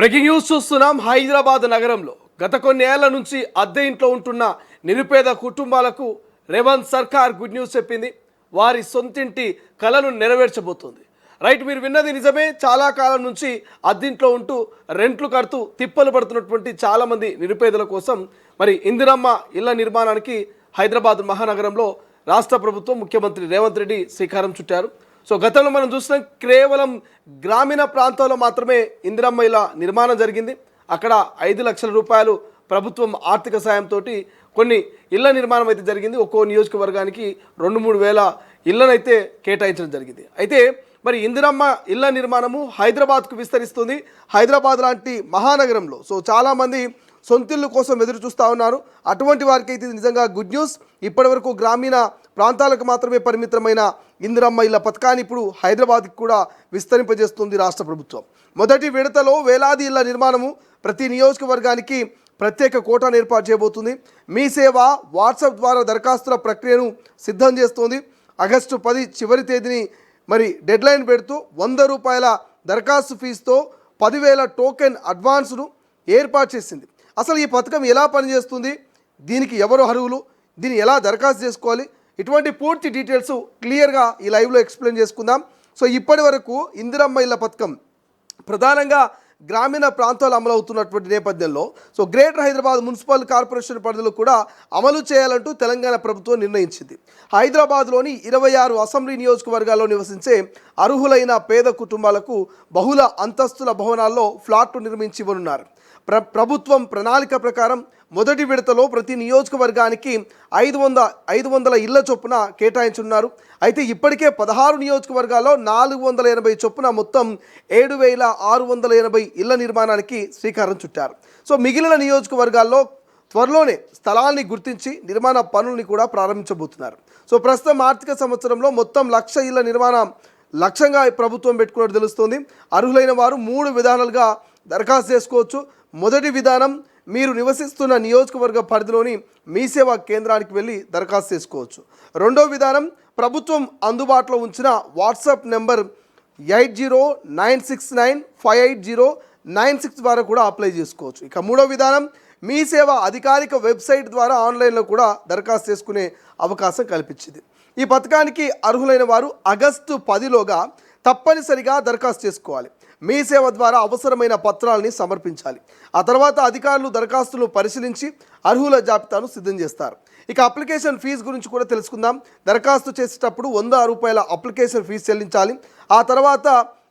Breaking news చూస్తున్నాం. హైదరాబాద్ నగరంలో గత కొన్ని ఏళ్ల నుంచి అద్దె ఇంట్లో ఉంటున్న నిరుపేద కుటుంబాలకు రేవంత్ సర్కార్ గుడ్ న్యూస్ చెప్పింది. వారి సొంతింటి కలను నెరవేర్చబోతోంది. రైట్, మీరు విన్నది నిజమే. చాలా కాలం నుంచి అద్దెంట్లో ఉంటూ రెంట్లు కడుతూ తిప్పలు పడుతున్నటువంటి చాలామంది నిరుపేదల కోసం మరి ఇందిరమ్మ ఇళ్ల నిర్మాణానికి హైదరాబాద్ మహానగరంలో రాష్ట్ర ప్రభుత్వం ముఖ్యమంత్రి రేవంత్ రెడ్డి శ్రీకారం చుట్టారు. సో గతంలో మనం చూసినాం, కేవలం గ్రామీణ ప్రాంతాల్లో మాత్రమే ఇందిరమ్మ ఇళ్ల నిర్మాణం జరిగింది. అక్కడ 5 లక్షల రూపాయలు ప్రభుత్వం ఆర్థిక సాయంతో కొన్ని ఇళ్ల నిర్మాణం అయితే జరిగింది. ఒక్కో నియోజకవర్గానికి 2-3 వేల ఇళ్లనైతే కేటాయించడం జరిగింది. అయితే మరి ఇందిరమ్మ ఇళ్ల నిర్మాణము హైదరాబాద్కు విస్తరిస్తుంది. హైదరాబాద్ లాంటి మహానగరంలో సో చాలామంది సొంతిల్లు కోసం ఎదురు చూస్తూ ఉన్నారు. అటువంటి వారికి అయితే ఇది నిజంగా గుడ్ న్యూస్. ఇప్పటివరకు గ్రామీణ ప్రాంతాలకు మాత్రమే పరిమితమైన ఇందిరమ్మ ఇళ్ల పథకాన్ని ఇప్పుడు హైదరాబాద్కి కూడా విస్తరింపజేస్తుంది రాష్ట్ర ప్రభుత్వం. మొదటి విడతలో వేలాది ఇళ్ల నిర్మాణము ప్రతి నియోజకవర్గానికి ప్రత్యేక కోటాను ఏర్పాటు చేయబోతుంది. మీ సేవ వాట్సాప్ ద్వారా దరఖాస్తుల ప్రక్రియను సిద్ధం చేస్తుంది. ఆగస్టు 10 చివరి తేదీని మరి డెడ్లైన్ పెడుతూ 100 రూపాయల దరఖాస్తు ఫీజుతో 10,000 టోకెన్ అడ్వాన్స్ను ఏర్పాటు చేసింది. అసలు ఈ పథకం ఎలా పనిచేస్తుంది, దీనికి ఎవరు అర్హులు, దీన్ని ఎలా దరఖాస్తు చేసుకోవాలి, ఇటువంటి పూర్తి డీటెయిల్స్ క్లియర్గా ఈ లైవ్లో ఎక్స్ప్లెయిన్ చేసుకుందాం. సో ఇప్పటి వరకు ఇందిరమ్మ ఇళ్ల పథకం ప్రధానంగా గ్రామీణ ప్రాంతాలు అమలు అవుతున్నటువంటి నేపథ్యంలో so greater Hyderabad municipal corporation పరిధిలో కూడా అమలు చేయాలంటూ తెలంగాణ ప్రభుత్వం నిర్ణయించింది. హైదరాబాద్లోని 26 అసెంబ్లీ నియోజకవర్గాల్లో నివసించే అర్హులైన పేద కుటుంబాలకు బహుళ అంతస్తుల భవనాల్లో ఫ్లాట్లు నిర్మించి ఇవ్వనున్నారు. ప్రభుత్వం ప్రణాళిక ప్రకారం మొదటి విడతలో ప్రతి నియోజకవర్గానికి 500 ఇళ్ల చొప్పున కేటాయించున్నారు. అయితే ఇప్పటికే 16 నియోజకవర్గాల్లో 480 చొప్పున మొత్తం 7,680 ఇళ్ల నిర్మాణానికి శ్రీకారం చుట్టారు. సో మిగిలిన నియోజకవర్గాల్లో త్వరలోనే స్థలాన్ని గుర్తించి నిర్మాణ పనుల్ని కూడా ప్రారంభించబోతున్నారు. సో ప్రస్తుతం ఆర్థిక సంవత్సరంలో మొత్తం 1,00,000 ఇళ్ల నిర్మాణం లక్ష్యంగా ప్రభుత్వం పెట్టుకున్నట్టు తెలుస్తోంది. అర్హులైన వారు 3 విధానాలుగా దరఖాస్తు చేసుకోవచ్చు. మొదటి విధానం, మీరు నివసిస్తున్న నియోజకవర్గ పరిధిలోని మీ సేవా కేంద్రానికి వెళ్ళి దరఖాస్తు చేసుకోవచ్చు. రెండో విధానం, ప్రభుత్వం అందుబాటులో ఉంచిన వాట్సాప్ నెంబర్ 8096958096 ద్వారా కూడా అప్లై చేసుకోవచ్చు. ఇక మూడో విధానం, మీ సేవ అధికారిక వెబ్సైట్ ద్వారా ఆన్లైన్లో కూడా దరఖాస్తు చేసుకునే అవకాశం కల్పించింది. ఈ పథకానికి అర్హులైన వారు ఆగస్టు 10లోగా తప్పనిసరిగా దరఖాస్తు చేసుకోవాలి. మీ సేవ ద్వారా అవసరమైన పత్రాలని సమర్పించాలి. ఆ తర్వాత అధికారులు దరఖాస్తులను పరిశీలించి అర్హుల జాబితాను సిద్ధం చేస్తారు. ఇక అప్లికేషన్ ఫీజు గురించి కూడా తెలుసుకుందాం. దరఖాస్తు చేసేటప్పుడు 100 రూపాయల అప్లికేషన్ ఫీజు చెల్లించాలి. ఆ తర్వాత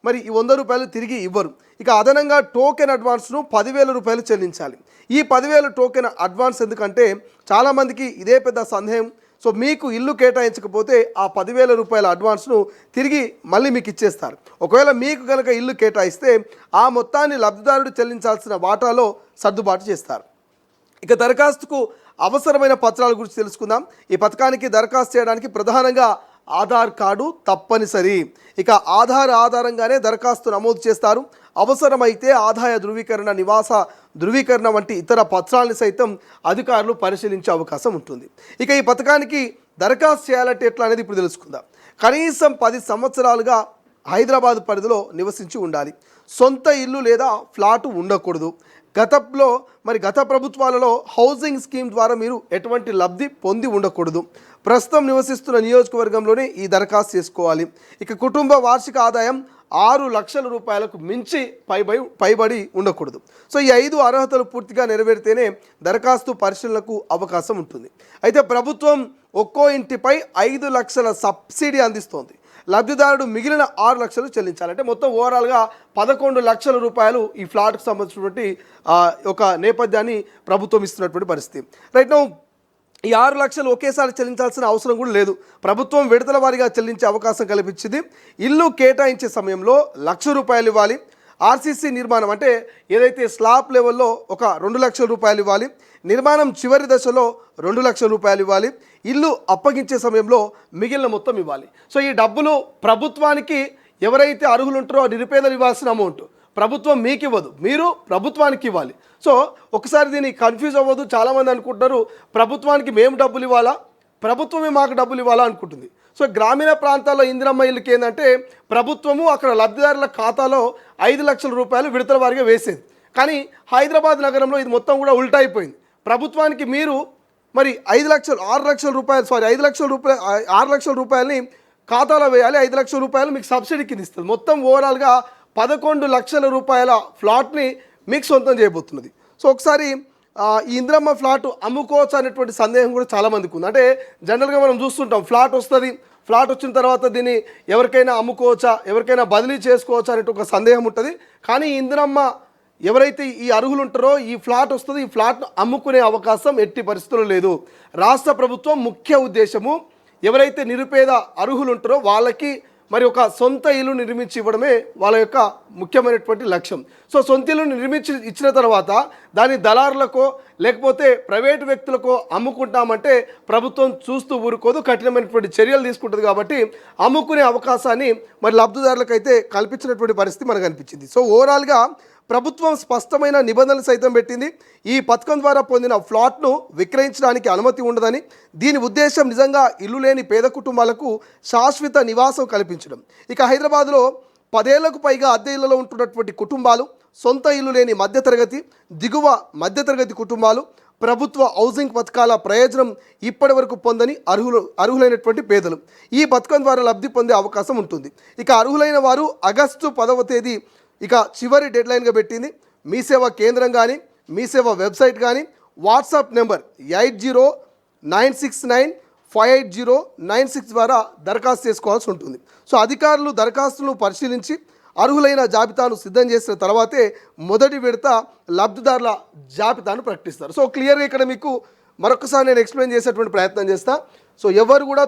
మరి ఈ 100 రూపాయలు తిరిగి ఇవ్వరు. ఇక అదనంగా టోకెన్ అడ్వాన్స్ను 10,000 రూపాయలు చెల్లించాలి. ఈ 10,000 టోకెన్ అడ్వాన్స్ ఎందుకంటే చాలామందికి ఇదే పెద్ద సందేహం. సో మీకు ఇల్లు కేటాయించకపోతే ఆ 10,000 రూపాయల అడ్వాన్స్ను తిరిగి మళ్ళీ మీకు ఇచ్చేస్తారు. ఒకవేళ మీకు కనుక ఇల్లు కేటాయిస్తే ఆ మొత్తాన్ని లబ్ధిదారుడు చెల్లించాల్సిన వాటాలో సర్దుబాటు చేస్తారు. ఇక దరఖాస్తుకు అవసరమైన పత్రాల గురించి తెలుసుకుందాం. ఈ పథకానికి దరఖాస్తు చేయడానికి ప్రధానంగా ఆధార్ కార్డు తప్పనిసరి. ఇక ఆధారంగానే దరఖాస్తు నమోదు చేస్తారు. అవసరమైతే ఆదాయ ధృవీకరణ, నివాస ధృవీకరణ వంటి ఇతర పత్రాలను సైతం అధికారులు పరిశీలించే అవకాశం ఉంటుంది. ఇక ఈ పథకానికి దరఖాస్తు చేయాలంటే ఎట్లా అనేది ఇప్పుడు తెలుసుకుందాం. కనీసం 10 సంవత్సరాలుగా హైదరాబాద్ పరిధిలో నివసించి ఉండాలి. సొంత ఇల్లు లేదా ఫ్లాటు ఉండకూడదు. గత ప్రభుత్వాలలో హౌసింగ్ స్కీమ్ ద్వారా మీరు ఎటువంటి లబ్ధి పొంది ఉండకూడదు. ప్రస్తుతం నివసిస్తున్న నియోజకవర్గంలోనే ఈ దరఖాస్తు చేసుకోవాలి. ఇక కుటుంబ వార్షిక ఆదాయం 6 లక్షల రూపాయలకు మించి పైబడి ఉండకూడదు. సో ఈ 5 అర్హతలు పూర్తిగా నెరవేరితేనే దరఖాస్తు పరిశీలనకు అవకాశం ఉంటుంది. అయితే ప్రభుత్వం ఒక్కో ఇంటిపై 5 లక్షల సబ్సిడీ అందిస్తోంది. లబ్ధిదారుడు మిగిలిన 6 లక్షలు చెల్లించాలంటే మొత్తం ఓవరాల్గా 11 లక్షల రూపాయలు ఈ ఫ్లాట్కు సంబంధించినటువంటి ఒక నేపథ్యాన్ని ప్రభుత్వం ఇస్తున్నటువంటి పరిస్థితి. రైట్ నౌ ఈ 6 లక్షలు ఒకేసారి చెల్లించాల్సిన అవసరం కూడా లేదు. ప్రభుత్వం విడతల వారీగా చెల్లించే అవకాశం కల్పించింది. ఇల్లు కేటాయించే సమయంలో 1,00,000 రూపాయలు ఇవ్వాలి. ఆర్సీసీ నిర్మాణం అంటే ఏదైతే స్లాబ్ లెవెల్లో ఒక 2 లక్షల రూపాయలు ఇవ్వాలి. నిర్మాణం చివరి దశలో 2 లక్షల రూపాయలు ఇవ్వాలి. ఇల్లు అప్పగించే సమయంలో మిగిలిన మొత్తం ఇవ్వాలి. సో ఈ డబ్బులు ప్రభుత్వానికి ఎవరైతే అర్హులు ఉంటారో నిరుపేదలు ఇవ్వాల్సిన అమౌంట్ ప్రభుత్వం మీకు ఇవ్వదు, మీరు ప్రభుత్వానికి ఇవ్వాలి. సో ఒకసారి దీన్ని కన్ఫ్యూజ్ అవ్వదు. చాలామంది అనుకుంటున్నారు ప్రభుత్వానికి మేము డబ్బులు ఇవ్వాలా, ప్రభుత్వమే మాకు డబ్బులు ఇవ్వాలా అనుకుంటుంది. సో గ్రామీణ ప్రాంతాల్లో ఇందిరమ్మ ఇళ్ళకి ఏంటంటే ప్రభుత్వము అక్కడ లబ్ధిదారుల ఖాతాలో 5 లక్షల రూపాయలు విడతల వారీగా వేసేది. కానీ హైదరాబాద్ నగరంలో ఇది మొత్తం కూడా ఉల్టా అయిపోయింది. ప్రభుత్వానికి మీరు మరి 6 లక్షల రూపాయలు 6 లక్షల రూపాయలని ఖాతాలో వేయాలి, 5 లక్షల రూపాయలు మీకు సబ్సిడీ కింద ఇస్తుంది. మొత్తం ఓవరాల్గా 11 లక్షల రూపాయల ఫ్లాట్ని మీకు సొంతం చేయబోతున్నది. సో ఒకసారి ఈ ఇందిరమ్మ ఫ్లాట్ అమ్ముకోవచ్చు అనేటువంటి సందేహం కూడా చాలామందికి ఉంది. అంటే జనరల్గా మనం చూస్తుంటాం, ఫ్లాట్ వస్తుంది, ఫ్లాట్ వచ్చిన తర్వాత దీన్ని ఎవరికైనా అమ్ముకోవచ్చా, ఎవరికైనా బదిలీ చేసుకోవచ్చా అనేటువంటి ఒక సందేహం ఉంటుంది. కానీ ఈ ఇందిరమ్మ ఎవరైతే ఈ అర్హులు ఉంటారో ఈ ఫ్లాట్ వస్తుంది, ఈ ఫ్లాట్ను అమ్ముకునే అవకాశం ఎట్టి పరిస్థితుల్లో లేదు. రాష్ట్ర ప్రభుత్వం ముఖ్య ఉద్దేశము ఎవరైతే నిరుపేద అర్హులు ఉంటారో వాళ్ళకి మరి ఒక సొంత ఇల్లు నిర్మించి ఇవ్వడమే వాళ్ళ యొక్క ముఖ్యమైనటువంటి లక్ష్యం. సో సొంత ఇల్లు నిర్మించి ఇచ్చిన తర్వాత దాని దళారులకో లేకపోతే ప్రైవేటు వ్యక్తులకో అమ్ముకుంటామంటే ప్రభుత్వం చూస్తూ ఊరుకోదు, కఠినమైనటువంటి చర్యలు తీసుకుంటుంది. కాబట్టి అమ్ముకునే అవకాశాన్ని మరి లబ్ధిదారులకైతే కల్పించినటువంటి పరిస్థితి మనకు అనిపించింది. సో ఓవరాల్గా ప్రభుత్వం స్పష్టమైన నిబంధనలు సైతం పెట్టింది. ఈ పథకం ద్వారా పొందిన ఫ్లాట్ను విక్రయించడానికి అనుమతి ఉండదని, దీని ఉద్దేశం నిజంగా ఇల్లు లేని పేద కుటుంబాలకు శాశ్వత నివాసం కల్పించడం. ఇక హైదరాబాద్లో 10 ఏళ్లకు పైగా అద్దె ఇళ్లలో ఉంటున్నటువంటి కుటుంబాలు, సొంత ఇల్లు లేని మధ్యతరగతి, దిగువ మధ్యతరగతి కుటుంబాలు ప్రభుత్వ హౌసింగ్ పథకాల ప్రయోజనం ఇప్పటి వరకు పొందని అర్హులైనటువంటి పేదలు ఈ పథకం ద్వారా లబ్ధి పొందే అవకాశం ఉంటుంది. ఇక అర్హులైన వారు ఆగస్టు 10వ తేదీ ఇక చివరి డెడ్లైన్గా పెట్టింది. మీ సేవ కేంద్రం కానీ, మీ సేవ వెబ్సైట్ కానీ, వాట్సాప్ నెంబర్ 8096958096 ద్వారా దరఖాస్తు చేసుకోవాల్సి ఉంటుంది. సో అధికారులు దరఖాస్తులను పరిశీలించి అర్హులైన జాబితాను సిద్ధం చేసిన తర్వాతే మొదటి విడత లబ్ధిదారుల జాబితాను ప్రకటిస్తారు. సో క్లియర్గా ఇక్కడ మీకు మరొకసారి నేను ఎక్స్ప్లెయిన్ చేసేటువంటి ప్రయత్నం చేస్తా. సో ఎవరు కూడా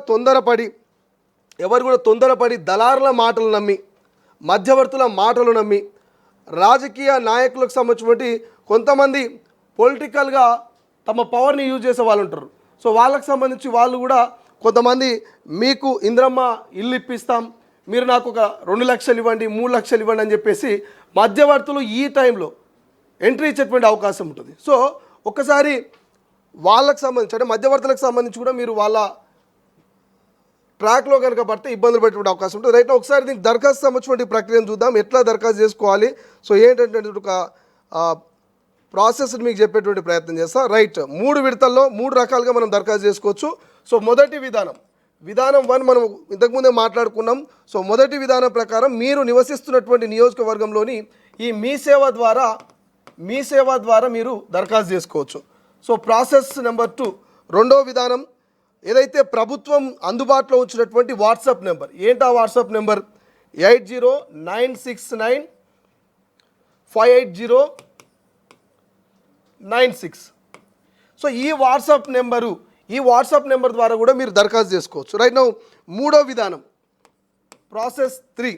తొందరపడి దళారుల మాటలు నమ్మి, మధ్యవర్తుల మాటలు నమ్మి, రాజకీయ నాయకులకు సంబంధించినటువంటి కొంతమంది పొలిటికల్గా తమ పవర్ని యూజ్ చేసే వాళ్ళు ఉంటారు. సో వాళ్ళకు సంబంధించి వాళ్ళు కూడా కొంతమంది మీకు ఇందిరమ్మ ఇల్లు ఇప్పిస్తాం, మీరు నాకు ఒక 2 లక్షలు ఇవ్వండి, 3 లక్షలు ఇవ్వండి అని చెప్పేసి మధ్యవర్తులు ఈ టైంలో ఎంట్రీ ఇచ్చేటువంటి అవకాశం ఉంటుంది. సో ఒక్కసారి వాళ్ళకు సంబంధించి అంటే మధ్యవర్తులకు సంబంధించి కూడా మీరు వాళ్ళ ట్రాక్లో కనుక పడితే ఇబ్బందులు పెట్టే అవకాశం ఉంటుంది. రైట్, ఒకసారి దీనికి దరఖాస్తు సంబంధించిన ప్రక్రియను చూద్దాం, ఎట్లా దరఖాస్తు చేసుకోవాలి. సో ఏంటంటే ఒక ప్రాసెస్ మీకు చెప్పేటువంటి ప్రయత్నం చేస్తా. రైట్, 3 విడతల్లో 3 రకాలుగా మనం దరఖాస్తు చేసుకోవచ్చు. సో మొదటి విధానం 1 మనం ఇంతకుముందే మాట్లాడుకున్నాం. సో మొదటి విధానం ప్రకారం మీరు నివసిస్తున్నటువంటి నియోజకవర్గంలోని ఈ మీ సేవ ద్వారా మీరు దరఖాస్తు చేసుకోవచ్చు. సో ప్రాసెస్ నెంబర్ 2 రెండో విధానం ఏదైతే ప్రభుత్వం అందుబాటులో ఉంచినటువంటి వాట్సాప్ నెంబర్, ఏంటి ఆ వాట్సాప్ నెంబర్ 8096958096. సో ఈ వాట్సాప్ నెంబర్ ద్వారా కూడా మీరు దరఖాస్తు చేసుకోవచ్చు. రైట్ నౌ మూడో విధానం ప్రాసెస్ 3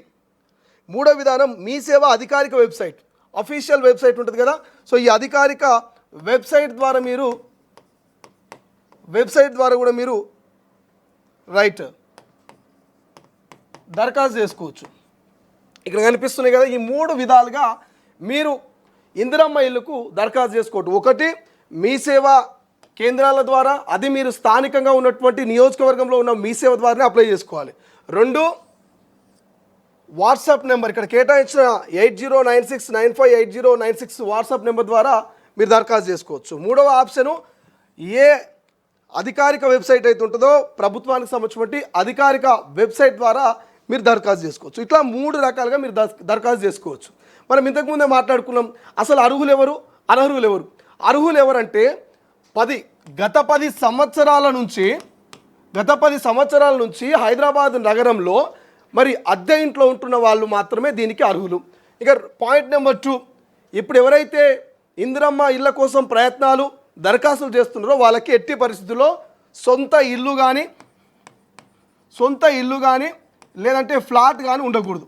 మూడో విధానం మీ సేవ అధికారిక వెబ్సైట్, అఫీషియల్ వెబ్సైట్ ఉంటుంది కదా. సో ఈ అధికారిక వెబ్సైట్ ద్వారా కూడా మీరు రైట్ దరఖాస్తు చేసుకోవచ్చు. ఇక్కడ కనిపిస్తున్నాయి కదా, ఈ 3 విధాలుగా మీరు ఇందిరమ్మ ఇల్లుకు దరఖాస్తు చేసుకోవచ్చు. ఒకటి మీ సేవ కేంద్రాల ద్వారా, అది మీరు స్థానికంగా ఉన్నటువంటి నియోజకవర్గంలో ఉన్న మీ సేవ ద్వారానే అప్లై చేసుకోవాలి. 2 వాట్సాప్ నెంబర్, ఇక్కడ కేటాయించిన 8096958096 వాట్సాప్ నెంబర్ ద్వారా మీరు దరఖాస్తు చేసుకోవచ్చు. 3వ ఆప్షను ఏ అధికారిక వెబ్సైట్ అయితే ఉంటుందో ప్రభుత్వానికి సంబంధించినటువంటి అధికారిక వెబ్సైట్ ద్వారా మీరు దరఖాస్తు చేసుకోవచ్చు. ఇట్లా 3 రకాలుగా మీరు దరఖాస్తు చేసుకోవచ్చు. మనం ఇంతకుముందే మాట్లాడుకున్నాం అసలు అర్హులు ఎవరు, అనర్హులు ఎవరు. అర్హులు ఎవరంటే గత 10 సంవత్సరాల నుంచి హైదరాబాద్ నగరంలో మరి అద్దె ఇంట్లో ఉంటున్న వాళ్ళు మాత్రమే దీనికి అర్హులు. ఇక పాయింట్ నెంబర్ 2, ఇప్పుడు ఎవరైతే ఇందిరమ్మ ఇళ్ళ కోసం దరఖాస్తులు చేస్తున్నారో వాళ్ళకి ఎట్టి పరిస్థితుల్లో సొంత ఇల్లు కానీ లేదంటే ఫ్లాట్ కానీ ఉండకూడదు.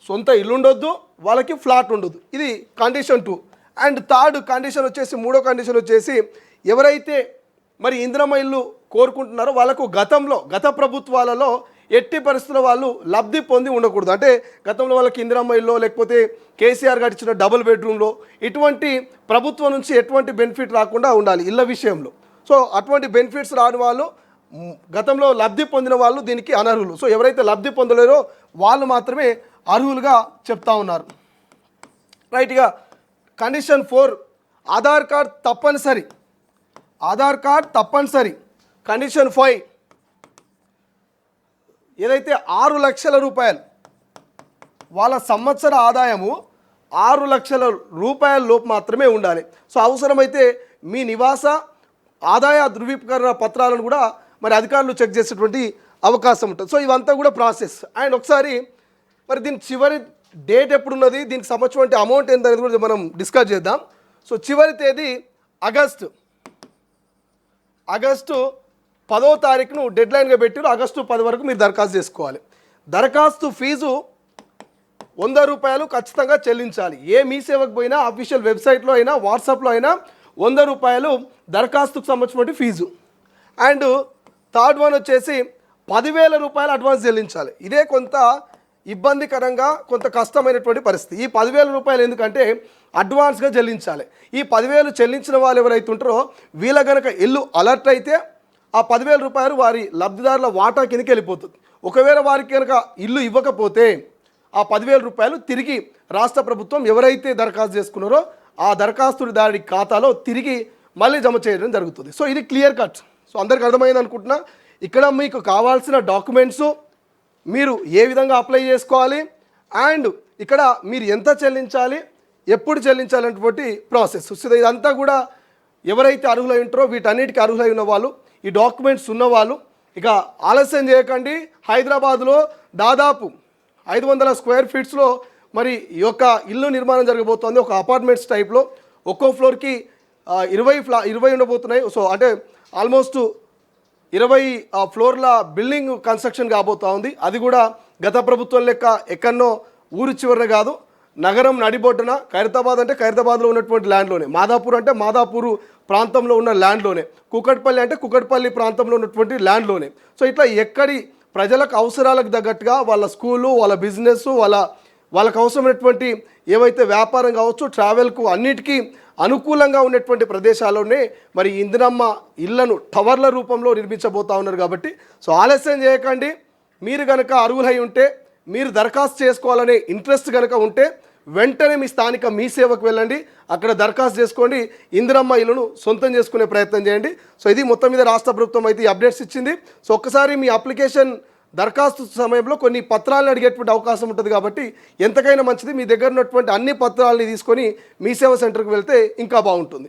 సొంత ఇల్లు ఉండొద్దు, వాళ్ళకి ఫ్లాట్ ఉండదు. ఇది కండిషన్ 2. అండ్ థర్డ్ కండిషన్ వచ్చేసి, మూడో కండిషన్ వచ్చేసి ఎవరైతే మరి ఇందిరమ్మ ఇల్లు కోరుకుంటున్నారో వాళ్ళకు గత ప్రభుత్వాలలో ఎట్టి పరిస్థితుల్లో వాళ్ళు లబ్ధి పొంది ఉండకూడదు. అంటే గతంలో వాళ్ళకి ఇందిరమ్మ ఇల్లు లేకపోతే కేసీఆర్ గారు ఇచ్చిన డబుల్ బెడ్రూమ్లో ఇటువంటి ప్రభుత్వం నుంచి ఎటువంటి బెనిఫిట్ రాకుండా ఉండాలి ఇళ్ళ విషయంలో. సో అటువంటి బెనిఫిట్స్ రాని వాళ్ళు, గతంలో లబ్ధి పొందిన వాళ్ళు దీనికి అనర్హులు. సో ఎవరైతే లబ్ధి పొందలేరో వాళ్ళు మాత్రమే అర్హులుగా చెప్తా ఉన్నారు. రైట్గా కండిషన్ 4 ఆధార్ కార్డ్ తప్పనిసరి. ఆధార్ కార్డ్ తప్పనిసరి. కండిషన్ 5 ఏదైతే 6 లక్షల రూపాయలు వాళ్ళ సంవత్సర ఆదాయము 6 లక్షల రూపాయల లోపు మాత్రమే ఉండాలి. సో అవసరమైతే మీ నివాస ఆదాయ ధృవీకరణ పత్రాలను కూడా మరి అధికారులు చెక్ చేసేటువంటి అవకాశం ఉంటుంది. సో ఇవంతా కూడా ప్రాసెస్. అండ్ ఒకసారి మరి దీని చివరి డేట్ ఎప్పుడున్నది, దీనికి సంబంధించిన అమౌంట్ ఎంత అనేది కూడా మనం డిస్కస్ చేద్దాం. సో చివరి తేదీ ఆగస్టు 10వ తారీఖును డెడ్లైన్గా పెట్టి ఆగస్టు 10 వరకు మీరు దరఖాస్తు చేసుకోవాలి. దరఖాస్తు ఫీజు 100 రూపాయలు ఖచ్చితంగా చెల్లించాలి. ఏ మీ సేవకు పోయినా అఫీషియల్ వెబ్సైట్లో అయినా వాట్సాప్లో అయినా 100 రూపాయలు దరఖాస్తుకు సంబంధించిన ఫీజు. అండ్ థర్డ్ వన్ వచ్చేసి 10,000 రూపాయలు అడ్వాన్స్ చెల్లించాలి. ఇదే కొంత ఇబ్బందికరంగా కొంత కష్టమైనటువంటి పరిస్థితి. ఈ 10,000 రూపాయలు ఎందుకంటే అడ్వాన్స్గా చెల్లించాలి. ఈ 10,000 చెల్లించిన వాళ్ళు ఎవరైతే ఉంటారో వీళ్ళ కనుక ఇల్లు అలర్ట్ అయితే ఆ 10,000 రూపాయలు వారి లబ్ధిదారుల వాటా కిందకి వెళ్ళిపోతుంది. ఒకవేళ వారికి కనుక ఇల్లు ఇవ్వకపోతే ఆ 10,000 రూపాయలు తిరిగి రాష్ట్ర ప్రభుత్వం ఎవరైతే దరఖాస్తు చేసుకున్నారో ఆ దరఖాస్తుదారుడి ఖాతాలో తిరిగి మళ్ళీ జమ చేయడం జరుగుతుంది. సో ఇది క్లియర్ కట్. సో అందరికి అర్థమైంది అనుకుంటున్నా. ఇక్కడ మీకు కావాల్సిన డాక్యుమెంట్స్ మీరు ఏ విధంగా అప్లై చేసుకోవాలి అండ్ ఇక్కడ మీరు ఎంత చెల్లించాలి, ఎప్పుడు చెల్లించాలి అనేటువంటి ప్రాసెస్. సో ఇదంతా కూడా ఎవరైతే అర్హులై ఉంటారో వీటన్నిటికీ అర్హులై ఉన్న వాళ్ళు, ఈ డాక్యుమెంట్స్ ఉన్నవాళ్ళు ఇక ఆలస్యం చేయకండి. హైదరాబాద్లో దాదాపు 500 స్క్వేర్ ఫీట్స్లో మరి ఈ యొక్క ఇల్లు నిర్మాణం జరగబోతోంది. ఒక అపార్ట్మెంట్స్ టైప్లో ఒక్కో ఫ్లోర్కి 20 ఉండబోతున్నాయి. సో అంటే ఆల్మోస్ట్ 20 ఫ్లోర్ల బిల్డింగ్ కన్స్ట్రక్షన్ కాబోతూ ఉంది. అది కూడా గత ప్రభుత్వం లెక్క ఎక్కడనో ఊరు చివరన కాదు, నగరం నడిబొడ్డున. ఖైరతాబాద్ అంటే ఖైరతాబాద్లో ఉన్నటువంటి ల్యాండ్లోనే, మాదాపూర్ అంటే మాదాపూర్ ప్రాంతంలో ఉన్న ల్యాండ్లోనే, కుకట్పల్లి అంటే కుకట్పల్లి ప్రాంతంలో ఉన్నటువంటి ల్యాండ్లోనే. సో ఇట్లా ఎక్కడి ప్రజలకు అవసరాలకు తగ్గట్టుగా వాళ్ళ స్కూలు, వాళ్ళ బిజినెస్, వాళ్ళకు అవసరమైనటువంటి ఏవైతే వ్యాపారం కావచ్చు, ట్రావెల్కు అన్నిటికీ అనుకూలంగా ఉన్నటువంటి ప్రదేశాల్లోనే మరి ఇందిరమ్మ ఇళ్లను టవర్ల రూపంలో నిర్మించబోతా ఉన్నారు. కాబట్టి సో ఆలస్యం చేయకండి. మీరు కనుక అర్హులై ఉంటే, మీరు దరఖాస్తు చేసుకోవాలనే ఇంట్రెస్ట్ కనుక ఉంటే వెంటనే మీ స్థానిక మీ సేవకు వెళ్ళండి, అక్కడ దరఖాస్తు చేసుకోండి, ఇందిరమ్మ ఇల్లును సొంతం చేసుకునే ప్రయత్నం చేయండి. సో ఇది మొత్తం మీద రాష్ట్ర ప్రభుత్వం అయితే ఈ అప్డేట్స్ ఇచ్చింది. సో ఒక్కసారి మీ అప్లికేషన్ దరఖాస్తు సమయంలో కొన్ని పత్రాలను అడిగేటువంటి అవకాశం ఉంటుంది. కాబట్టి ఎంతకైనా మంచిది మీ దగ్గర ఉన్నటువంటి అన్ని పత్రాలని తీసుకొని మీ సేవా సెంటర్కి వెళ్తే ఇంకా బాగుంటుంది.